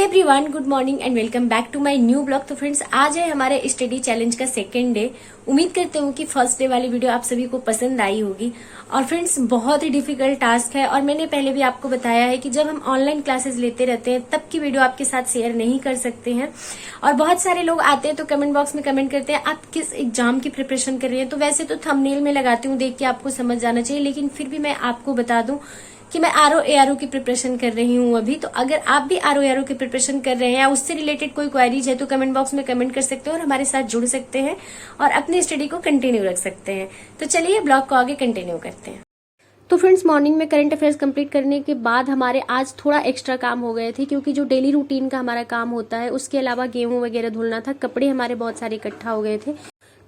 Hey everyone, good morning and welcome back to my new blog. तो friends, आज है हमारे स्टडी चैलेंज का सेकेंड डे। उम्मीद करते हूँ कि फर्स्ट डे वाली वीडियो आप सभी को पसंद आई होगी। और फ्रेंड्स, बहुत ही डिफिकल्ट टास्क है और मैंने पहले भी आपको बताया है कि जब हम ऑनलाइन क्लासेस लेते रहते हैं तब की वीडियो आपके साथ शेयर नहीं कर सकते हैं। और बहुत सारे लोग आते हैं तो कमेंट बॉक्स में कमेंट करते हैं आप किस एग्जाम की प्रिपरेशन कर रही हैं। तो वैसे तो थंबनेल में लगाती हूँ, देख के आपको समझ जाना चाहिए, लेकिन फिर भी मैं आपको बता दूं कि मैं आरओ की प्रिपरेशन कर रही हूँ अभी। तो अगर आप भी आरओ की प्रिपरेशन कर रहे हैं या उससे रिलेटेड कोई क्वेरीज है तो कमेंट बॉक्स में कमेंट कर सकते हो और हमारे साथ जुड़ सकते हैं और अपनी स्टडी को कंटिन्यू रख सकते हैं। तो चलिए ब्लॉग को आगे कंटिन्यू करते हैं। तो फ्रेंड्स, मॉर्निंग में करंट अफेयर्स कंप्लीट करने के बाद हमारे आज थोड़ा एक्स्ट्रा काम हो गए थे, क्योंकि जो डेली रूटीन का हमारा काम होता है उसके अलावा गेहूं वगैरह धुलना था, कपड़े हमारे बहुत सारे इकट्ठा हो गए थे।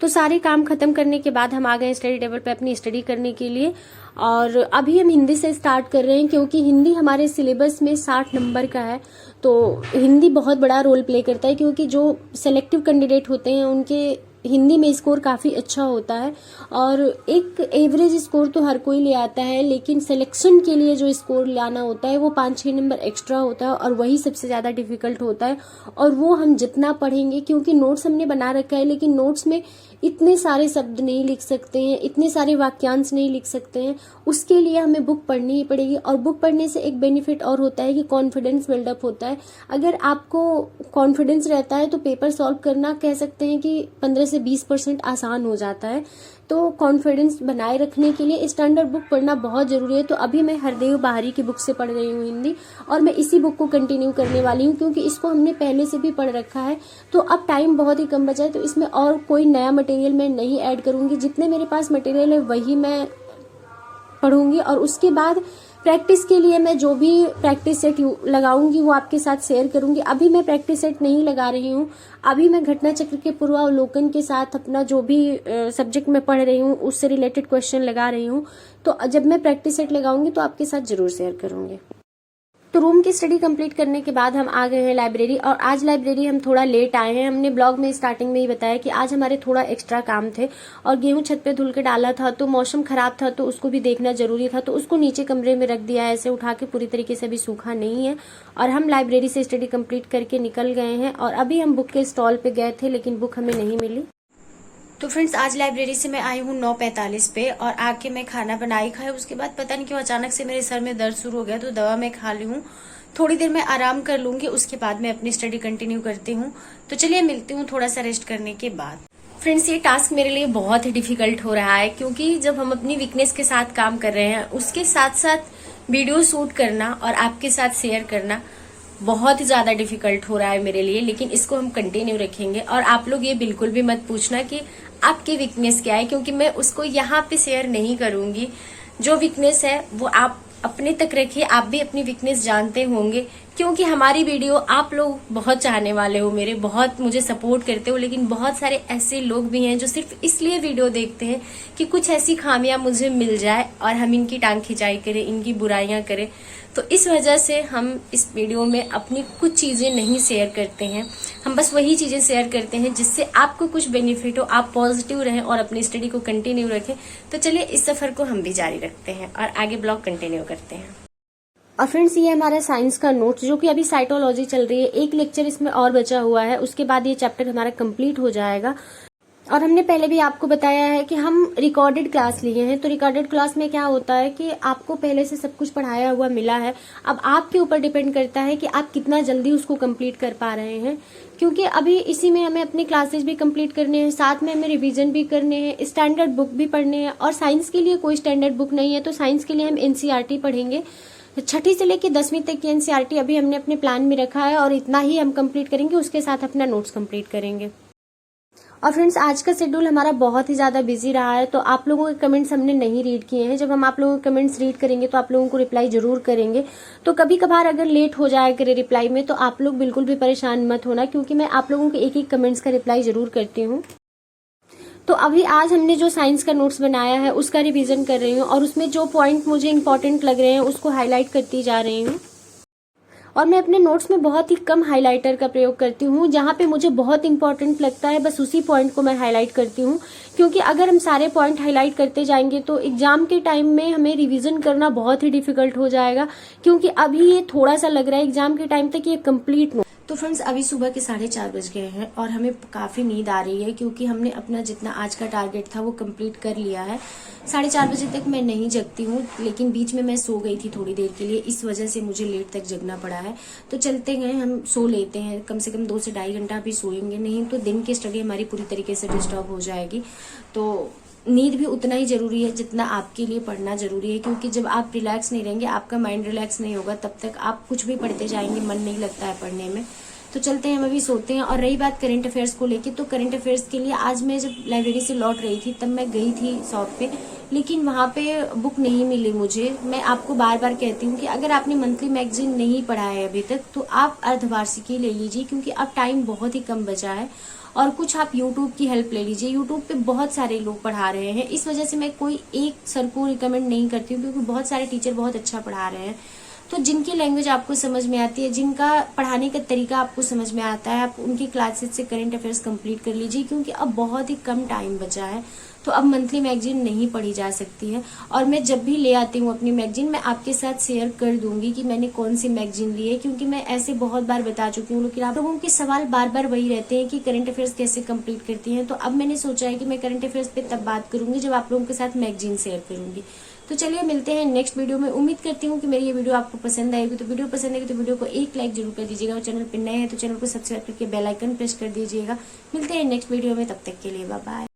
तो सारे काम खत्म करने के बाद हम आ गए स्टडी टेबल पे अपनी स्टडी करने के लिए। और अभी हम हिंदी से स्टार्ट कर रहे हैं, क्योंकि हिंदी हमारे सिलेबस में 60 नंबर का है। तो हिंदी बहुत बड़ा रोल प्ले करता है, क्योंकि जो सेलेक्टिव कैंडिडेट होते हैं उनके हिंदी में स्कोर काफ़ी अच्छा होता है। और एक एवरेज स्कोर तो हर कोई ले आता है, लेकिन सिलेक्शन के लिए जो स्कोर लाना होता है वो 5-6 नंबर एक्स्ट्रा होता है और वही सबसे ज़्यादा डिफिकल्ट होता है। और वो हम जितना पढ़ेंगे, क्योंकि नोट्स हमने बना रखा है लेकिन नोट्स में इतने सारे शब्द नहीं लिख सकते हैं, इतने सारे वाक्यांश नहीं लिख सकते हैं, उसके लिए हमें बुक पढ़नी ही पड़ेगी। और बुक पढ़ने से एक बेनिफिट और होता है कि कॉन्फिडेंस बिल्डअप होता है। अगर आपको कॉन्फिडेंस रहता है तो पेपर सॉल्व करना कह सकते हैं कि 15 से 20% आसान हो जाता है। तो कॉन्फिडेंस बनाए रखने के लिए स्टैंडर्ड बुक पढ़ना बहुत जरूरी है। तो अभी मैं हरदेव बाहरी की बुक से पढ़ रही हूँ हिंदी, और मैं इसी बुक को कंटिन्यू करने वाली हूँ, क्योंकि इसको हमने पहले से भी पढ़ रखा है। तो अब टाइम बहुत ही कम बचा है, तो इसमें और कोई नया मटेरियल मैं नहीं ऐड करूंगी। जितने मेरे पास मटेरियल है वही मैं पढ़ूंगी, और उसके बाद प्रैक्टिस के लिए मैं जो भी प्रैक्टिस सेट लगाऊंगी वो आपके साथ शेयर करूंगी। अभी मैं प्रैक्टिस सेट नहीं लगा रही हूँ, अभी मैं घटना चक्र के पूर्वावलोकन के साथ अपना जो भी सब्जेक्ट में पढ़ रही हूँ उससे रिलेटेड क्वेश्चन लगा रही हूँ। तो जब मैं प्रैक्टिस सेट लगाऊंगी तो आपके साथ जरूर शेयर करूंगी। तो रूम की स्टडी कंप्लीट करने के बाद हम आ गए हैं लाइब्रेरी, और आज लाइब्रेरी हम थोड़ा लेट आए हैं। हमने ब्लॉग में स्टार्टिंग में ही बताया कि आज हमारे थोड़ा एक्स्ट्रा काम थे और गेहूं छत पे धुल के डाला था, तो मौसम खराब था तो उसको भी देखना जरूरी था, तो उसको नीचे कमरे में रख दिया है, ऐसे उठा के, पूरी तरीके से अभी सूखा नहीं है। और हम लाइब्रेरी से स्टडी कंप्लीट करके निकल गए हैं। और अभी हम बुक के स्टॉल पे गए थे लेकिन बुक हमें नहीं मिली। तो फ्रेंड्स, आज लाइब्रेरी से मैं आई हूँ 9:45 पे, और आके मैं खाना बनाई खाई। उसके बाद पता नहीं क्यों अचानक से मेरे सर में दर्द शुरू हो गया, तो दवा मैं खा ली हूँ। थोड़ी देर मैं आराम कर लूंगी, उसके बाद मैं अपनी स्टडी कंटिन्यू करती हूँ। तो चलिए मिलती हूँ थोड़ा सा रेस्ट करने के बाद। फ्रेंड्स, ये टास्क मेरे लिए बहुत ही डिफिकल्ट हो रहा है, क्योंकि जब हम अपनी वीकनेस के साथ काम कर रहे हैं उसके साथ साथ वीडियो शूट करना और आपके साथ शेयर करना बहुत ही ज्यादा डिफिकल्ट हो रहा है मेरे लिए। लेकिन इसको हम कंटिन्यू रखेंगे। और आप लोग ये बिल्कुल भी मत पूछना कि आपकी वीकनेस क्या है, क्योंकि मैं उसको यहाँ पे शेयर नहीं करूंगी। जो वीकनेस है वो आप अपने तक रखिए। आप भी अपनी वीकनेस जानते होंगे, क्योंकि हमारी वीडियो आप लोग बहुत चाहने वाले हो, मेरे बहुत मुझे सपोर्ट करते हो। लेकिन बहुत सारे ऐसे लोग भी हैं जो सिर्फ इसलिए वीडियो देखते हैं कि कुछ ऐसी खामियां मुझे मिल जाए और हम इनकी टांग खिंचाई करें, इनकी बुराइयां करें। तो इस वजह से हम इस वीडियो में अपनी कुछ चीजें नहीं शेयर करते हैं। हम बस वही चीजें शेयर करते हैं जिससे आपको कुछ बेनिफिट हो, आप पॉजिटिव रहें और अपनी स्टडी को कंटिन्यू रखें। तो चलिए इस सफर को हम भी जारी रखते हैं और आगे ब्लॉग कंटिन्यू करते हैं। और फ्रेंड्स, ये हमारा साइंस का नोट्स, जो कि अभी साइटोलॉजी चल रही है। एक लेक्चर इसमें और बचा हुआ है, उसके बाद ये चैप्टर हमारा कंप्लीट हो जाएगा। और हमने पहले भी आपको बताया है कि हम रिकॉर्डेड क्लास लिए हैं। तो रिकॉर्डेड क्लास में क्या होता है कि आपको पहले से सब कुछ पढ़ाया हुआ मिला है। अब आपके ऊपर डिपेंड करता है कि आप कितना जल्दी उसको कंप्लीट कर पा रहे हैं, क्योंकि अभी इसी में हमें अपनी क्लासेस भी कंप्लीट करने हैं, साथ में हमें रिवीजन भी करने हैं, स्टैंडर्ड बुक भी पढ़ने हैं। और साइंस के लिए कोई स्टैंडर्ड बुक नहीं है, तो साइंस के लिए हम एनसीईआरटी पढ़ेंगे। 6ठी से लेकर 10वीं तक की एनसीईआरटी अभी हमने अपने प्लान में रखा है, और इतना ही हम कंप्लीट करेंगे, उसके साथ अपना नोट्स कंप्लीट करेंगे। और फ्रेंड्स, आज का शेड्यूल हमारा बहुत ही ज्यादा बिजी रहा है, तो आप लोगों के कमेंट्स हमने नहीं रीड किए हैं। जब हम आप लोगों के कमेंट्स रीड करेंगे तो आप लोगों को रिप्लाई जरूर करेंगे। तो कभी कभार अगर लेट हो जाए करे रिप्लाई में, तो आप लोग बिल्कुल भी परेशान मत होना, क्योंकि मैं आप लोगों के एक एक कमेंट्स का रिप्लाई जरूर करती हूँ। तो अभी आज हमने जो साइंस का नोट्स बनाया है उसका रिवीजन कर रही हूँ, और उसमें जो पॉइंट मुझे इंपॉर्टेंट लग रहे हैं उसको हाईलाइट करती जा रही हूँ। और मैं अपने नोट्स में बहुत ही कम हाइलाइटर का प्रयोग करती हूँ। जहाँ पे मुझे बहुत इंपॉर्टेंट लगता है बस उसी पॉइंट को मैं हाईलाइट करती हूँ, क्योंकि अगर हम सारे पॉइंट हाईलाइट करते जाएंगे तो एग्जाम के टाइम में हमें रिवीजन करना बहुत ही डिफिकल्ट हो जाएगा, क्योंकि अभी ये थोड़ा सा लग रहा है एग्जाम के टाइम तक ये कंप्लीट हो। तो फ्रेंड्स अभी सुबह के 4:30 बज गए हैं और हमें काफी नींद आ रही है, क्योंकि हमने अपना जितना आज का टारगेट था वो कंप्लीट कर लिया है। 4:30 बजे तक मैं नहीं जगती हूँ, लेकिन बीच में मैं सो गई थी थोड़ी देर के लिए, इस वजह से मुझे लेट तक जगना पड़ा है। तो चलते गए हम सो लेते हैं, कम से कम 2 से 2.5 घंटा भी सोएंगे, नहीं तो दिन की स्टडी हमारी पूरी तरीके से डिस्टर्ब हो जाएगी। तो नींद भी उतना ही जरूरी है जितना आपके लिए पढ़ना जरूरी है, क्योंकि जब आप रिलैक्स नहीं रहेंगे, आपका माइंड रिलैक्स नहीं होगा, तब तक आप कुछ भी पढ़ते जाएंगे, मन नहीं लगता है पढ़ने में। तो चलते हैं, हम अभी सोते हैं। और रही बात करंट अफेयर्स को लेके, तो करंट अफेयर्स के लिए आज मैं जब लाइब्रेरी से लौट रही थी तब मैं गई थी शॉप पे, लेकिन वहां पे बुक नहीं मिली मुझे। मैं आपको बार बार कहती हूँ कि अगर आपने मंथली मैगजीन नहीं पढ़ा है अभी तक तो आप अर्धवार्षिकी ले लीजिए, क्योंकि अब टाइम बहुत ही कम बचा है। और कुछ आप यूट्यूब की हेल्प ले लीजिए, यूट्यूब पे बहुत सारे लोग पढ़ा रहे हैं, इस वजह से मैं कोई एक सर को रिकमेंड नहीं करती हूँ, क्योंकि बहुत सारे टीचर बहुत अच्छा पढ़ा रहे हैं। तो जिनकी लैंग्वेज आपको समझ में आती है, जिनका पढ़ाने का तरीका आपको समझ में आता है, आप उनकी क्लासेस से करंट अफेयर्स कंप्लीट कर लीजिए, क्योंकि अब बहुत ही कम टाइम बचा है। तो अब मंथली मैगजीन नहीं पढ़ी जा सकती है। और मैं जब भी ले आती हूँ अपनी मैगजीन, मैं आपके साथ शेयर कर दूंगी कि मैंने कौन सी मैगजीन ली है, क्योंकि मैं ऐसे बहुत बार बता चुकी हूँ, लेकिन आप लोगों के सवाल बार बार वही रहते हैं कि करंट अफेयर्स कैसे कंप्लीट करती हैं। तो अब मैंने सोचा है कि मैं करंट अफेयर्स पे तब बात करूंगी जब आप लोगों के साथ मैगजीन शेयर करूंगी। तो चलिए मिलते हैं नेक्स्ट वीडियो में। उम्मीद करती हूँ कि मेरी ये वीडियो आपको पसंद आएगी। तो वीडियो पसंद आएगी तो वीडियो को एक लाइक जरूर कर दीजिएगा, और चैनल पर नए हैं तो चैनल को सब्सक्राइब करके बेल आइकन प्रेस कर दीजिएगा। मिलते हैं नेक्स्ट वीडियो में, तब तक के लिए बाय बाय।